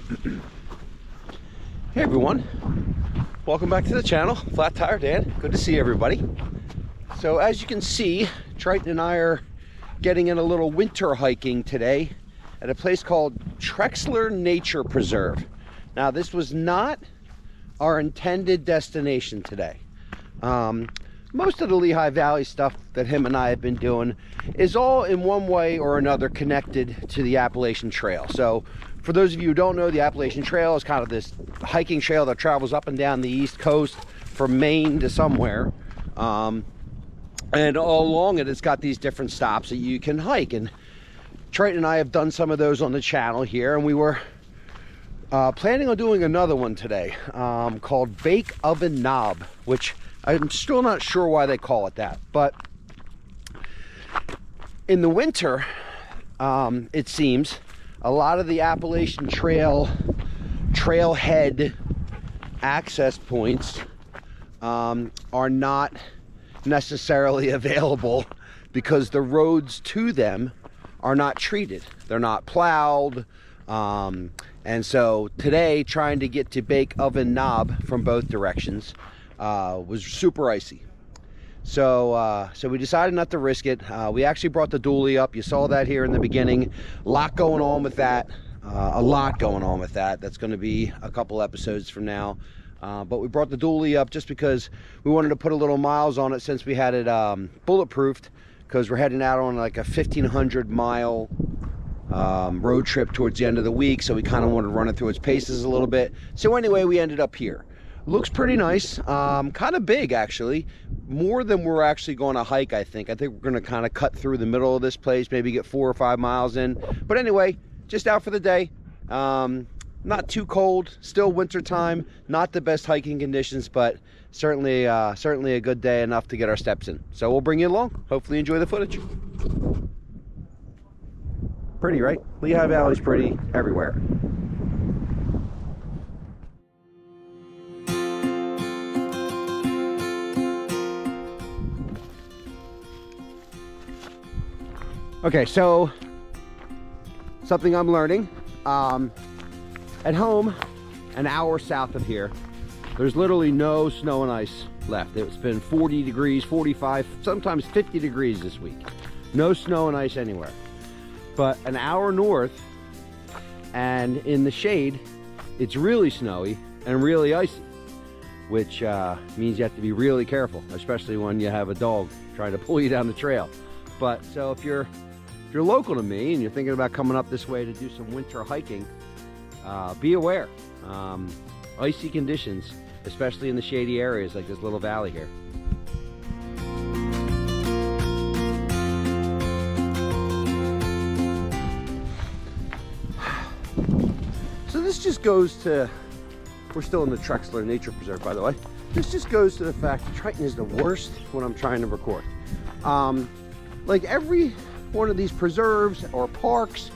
Hey everyone, welcome back to the channel. Flat Tire Dan, good to see everybody. So as you can see, Triton and I are getting in a little winter hiking today at a place called Trexler Nature Preserve. Now this was not our intended destination today. Most of the Lehigh Valley stuff that him and I have been doing is all in one way or another connected to the Appalachian Trail. So for those of you who don't know, the Appalachian Trail is kind of this hiking trail that travels up and down the East Coast from Maine to somewhere. And all along it, it's got these different stops that you can hike. And Triton and I have done some of those on the channel here, and we were planning on doing another one today called Bake Oven Knob, which I'm still not sure why they call it that. But in the winter, it seems, a lot of the Appalachian trailhead access points are not necessarily available because the roads to them are not treated. They're not plowed. And so today, trying to get to Bake Oven Knob from both directions was super icy. So we decided not to risk it. We actually brought the dually up. You saw that here in the beginning. A lot going on with that. That's going to be a couple episodes from now. But we brought the dually up just because we wanted to put a little miles on it since we had it bulletproofed, because we're heading out on like a 1,500 mile road trip towards the end of the week. So we kind of wanted to run it through its paces a little bit. So anyway, we ended up here. Looks pretty nice, kind of big actually, more than we're actually going to hike. I think we're going to kind of cut through the middle of this place, maybe get 4 or 5 miles in. But anyway, just out for the day. Not too cold, still winter time, not the best hiking conditions, but certainly a good day, enough to get our steps in. So we'll bring you along. Hopefully enjoy the footage. Pretty, right? Lehigh Valley's pretty everywhere. Okay, so something I'm learning. At home, an hour south of here, there's literally no snow and ice left. It's been 40 degrees, 45, sometimes 50 degrees this week. No snow and ice anywhere. But an hour north and in the shade, it's really snowy and really icy, which means you have to be really careful, especially when you have a dog trying to pull you down the trail. But so if you're local to me and you're thinking about coming up this way to do some winter hiking, be aware. Icy conditions, especially in the shady areas like this little valley here. So this just goes to, we're still in the Trexler Nature Preserve, by the way. This just goes to the fact that Triton is the worst when I'm trying to record. Like every one of these preserves or parks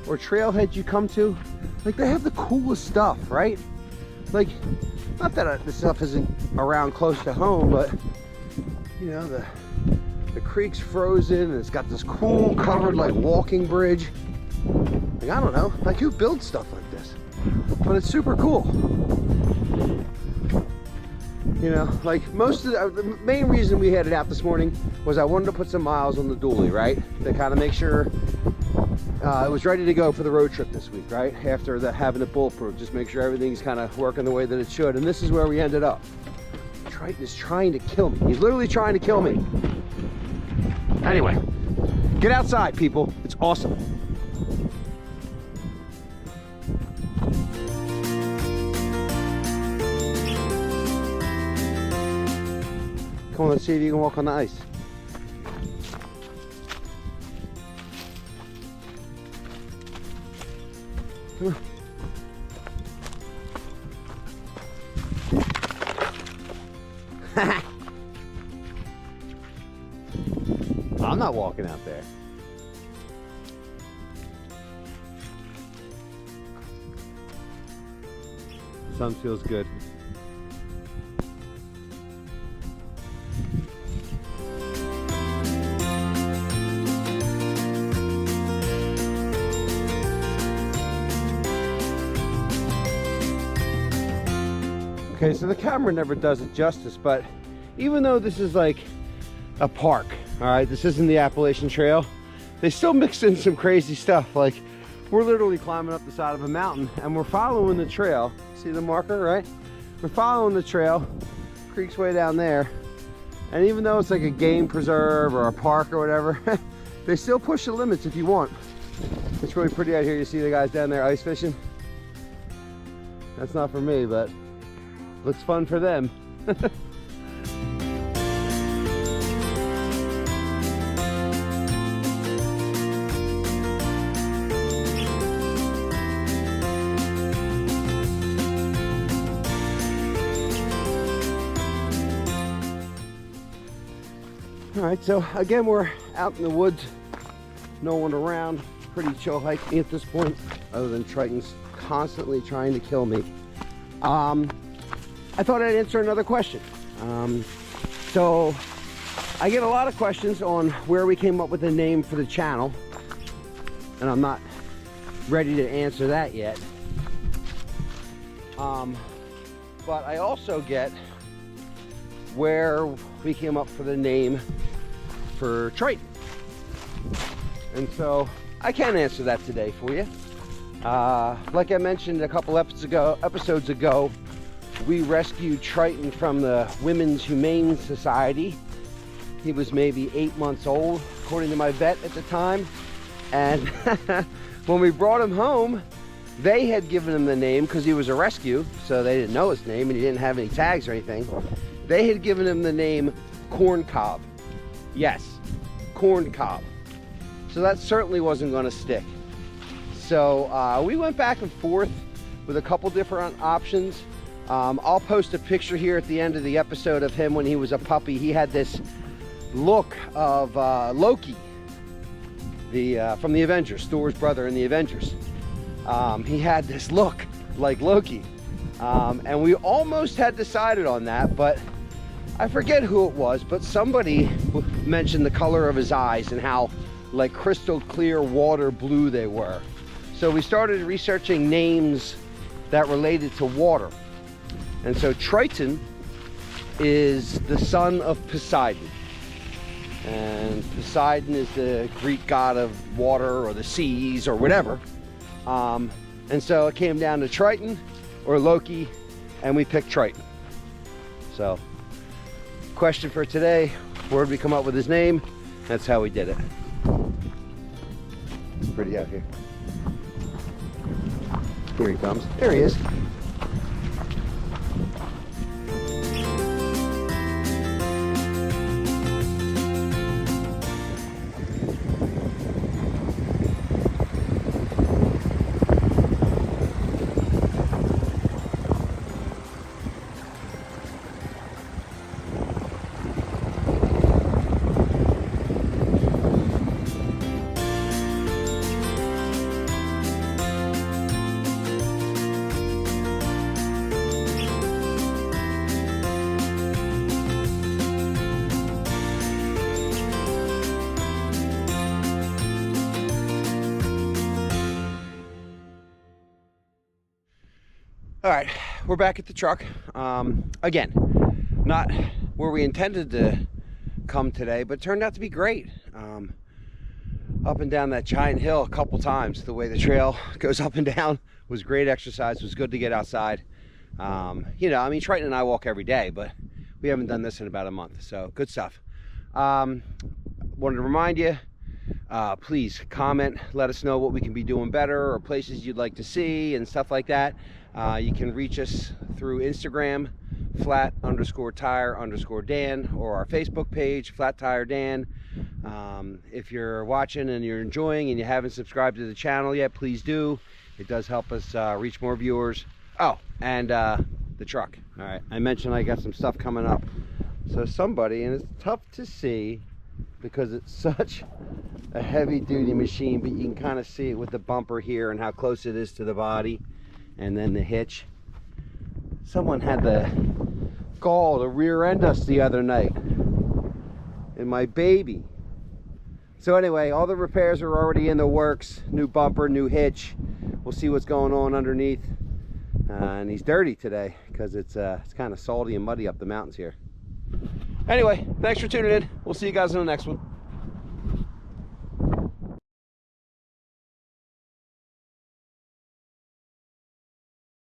or trailheads you come to, like they have the coolest stuff, right? Like, not that this stuff isn't around close to home, but you know, the creek's frozen and it's got this cool covered like walking bridge. Like, I don't know, like who builds stuff like this? But it's super cool. You know, like most of the main reason we headed out this morning was I wanted to put some miles on the dually, right? To kind of make sure it was ready to go for the road trip this week, right? After having it bulletproof, just make sure everything's kind of working the way that it should. And this is where we ended up. Triton is trying to kill me. He's literally trying to kill me. Anyway, get outside, people. It's awesome. Come on, let's see if you can walk on the ice. Come on. I'm not walking out there. The sun feels good. Okay, so the camera never does it justice, but even though this is like a park, all right, this isn't the Appalachian Trail, they still mixed in some crazy stuff. Like, we're literally climbing up the side of a mountain and we're following the trail. See the marker, right? We're following the trail. Creek's way down there. And even though it's like a game preserve or a park or whatever, they still push the limits if you want. It's really pretty out here. You see the guys down there ice fishing. That's not for me, but looks fun for them. All right, so again, we're out in the woods, no one around, pretty chill hiking at this point, other than Triton's constantly trying to kill me. I thought I'd answer another question. So I get a lot of questions on where we came up with the name for the channel, and I'm not ready to answer that yet. But I also get where we came up for the name for Triton. And so I can't answer that today for you. Like I mentioned a couple episodes ago, we rescued Triton from the Women's Humane Society. He was maybe 8 months old, according to my vet at the time. And when we brought him home, they had given him the name because he was a rescue, so they didn't know his name and he didn't have any tags or anything. They had given him the name Corn Cob. Yes, Corn Cob. So that certainly wasn't going to stick. So we went back and forth with a couple different options. I'll post a picture here at the end of the episode of him when he was a puppy. He had this look of Loki, from the Avengers, Thor's brother in the Avengers. He had this look like Loki. And we almost had decided on that, but I forget who it was, but somebody mentioned the color of his eyes and how like crystal clear water blue they were. So we started researching names that related to water. And so Triton is the son of Poseidon. And Poseidon is the Greek god of water or the seas or whatever. And so it came down to Triton or Loki, and we picked Triton. So, question for today, where did we come up with his name? That's how we did it. Pretty out here. Here he comes. There he is. All right, we're back at the truck. Again, not where we intended to come today, but it turned out to be great. Up and down that giant hill a couple times. The way the trail goes up and down was great exercise. It was good to get outside. You know, I mean, Triton and I walk every day, but we haven't done this in about a month, so good stuff. Wanted to remind you, please comment, let us know what we can be doing better or places you'd like to see and stuff like that. You can reach us through Instagram, flat_tire_Dan, or our Facebook page, Flat Tire Dan. If you're watching and you're enjoying and you haven't subscribed to the channel yet, please do. It does help us reach more viewers. Oh, and the truck. All right, I mentioned I got some stuff coming up. So somebody, and it's tough to see because it's such a heavy-duty machine, but you can kind of see it with the bumper here and how close it is to the body. And then the hitch. Someone had the gall to rear end us the other night. And my baby. So anyway, all the repairs are already in the works. New bumper, new hitch. We'll see what's going on underneath. and he's dirty today because it's kind of salty and muddy up the mountains here. Anyway, thanks for tuning in. We'll see you guys in the next one.